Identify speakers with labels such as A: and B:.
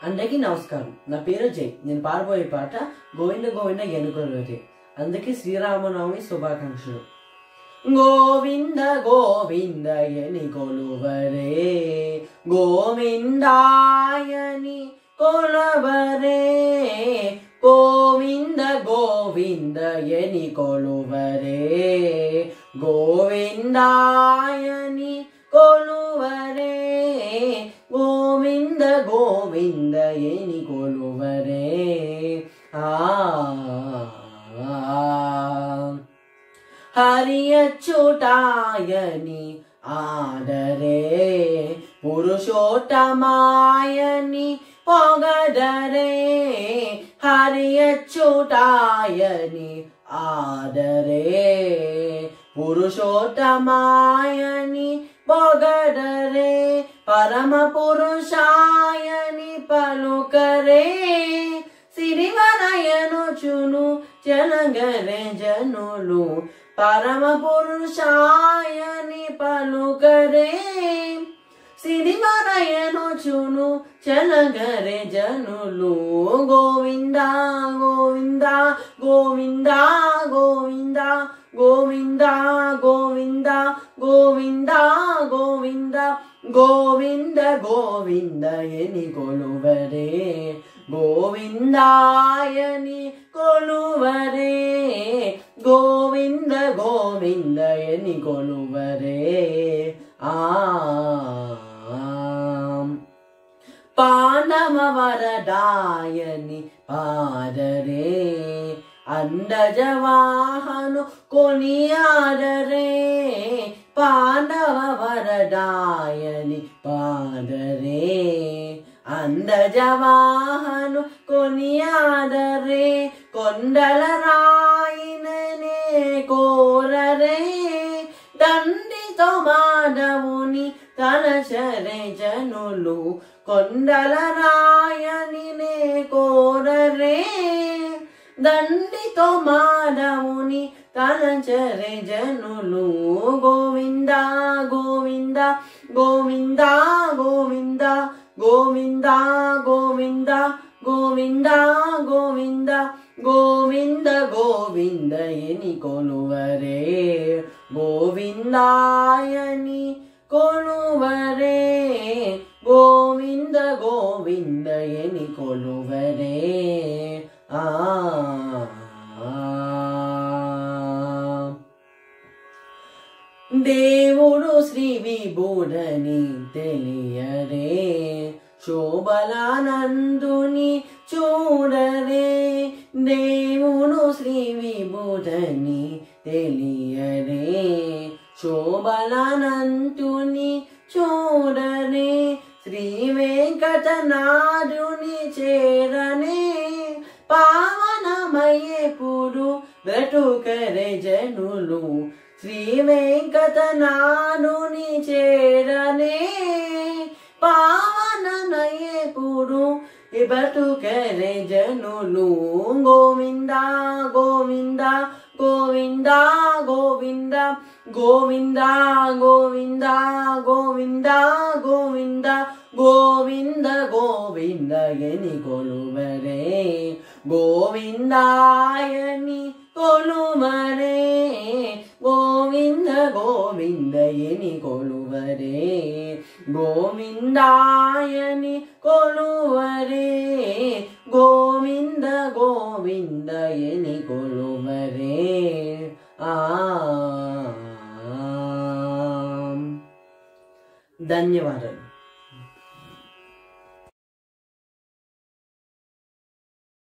A: అందరికీ నమస్కారం. నా పేరు జై. నేను పాడబోయే పాట గోవింద గోవింద ఎనుకొలువరే. అందరికీ శ్రీరామనవమి శుభాకాంక్షలు. గోవింద గోవింద ఎనికొలువరే, గోవిందాయని కొలువరే, గోవింద గోవింద ఎనికొలువరే, గోవిందాయని కొలువరే, గోవింద గోవింద ఎనికొలువరే. హరియచ్యుతాయని ఆదరే, పురుషోత్తమాయని పొగడరే, హరియచ్యుతాయని ఆదరే, పురుషోత్తమాయని పొగడరే, పరమ పురుషాయని పలుకరే, సిరివరయనుచును జనగరే జనులు, పరమ పురుషాయని పలుకరే, సిరివరయనుచును జనగరే జనులు. గోవింద గోవింద గోవింద గోవింద గోవింద గోవింద గోవింద గోవింద గోవింద గోవింద ఎనికొలువరే, గోవిందాయని కొలువరే, గోవింద గోవింద ఎనికొలువరే. పాండవ వరదాయని పాడరే, అండజవాహను కొనియాడరే, పాండవ వరదాయని పాడరే, అందజవాహను కొనియాడరే, కొండల రాయిననే కోరరే, దండితో మాధవుని తలచరే జనులు, కొండల రాయనినే కోరరే, దండితో మాధవుని తలచరే జనులు. గోవింద గోవింద గోవింద గోవింద గోవింద గోవింద గోవింద గోవింద గోవింద గోవింద ఎనికొలువరే, గోవిందాయని కొలువరే, గోవింద గోవింద ఎనికొలువరే. దేవుడు శ్రీ విభుడని తెలియరే, శోభలానందుని చూడరే, దేవుడు శ్రీ విభుడని తెలియరే, శోభలానందుని చూడరే, శ్రీ వెంకటనాథుని చేరనే, పావనమయ్యేపుడు బ్రతుకరే జనులు, శ్రీ వెంకటనాథుని చేరనే, పావనమయ్యేపుడు బ్రతుకరే జనులు. గోవింద గోవింద గోవింద గోవింద గోవింద గోవింద గోవింద గోవింద గోవింద గోవింద ఎనికొలువరే, గోవిందాయని కొలువరే, గోవింద గోవింద ఎనికొలువరే, గోవిందాయని కొలువరే, గోవింద గోవింద ఎనికొలువరే. ధన్యవాదాలు.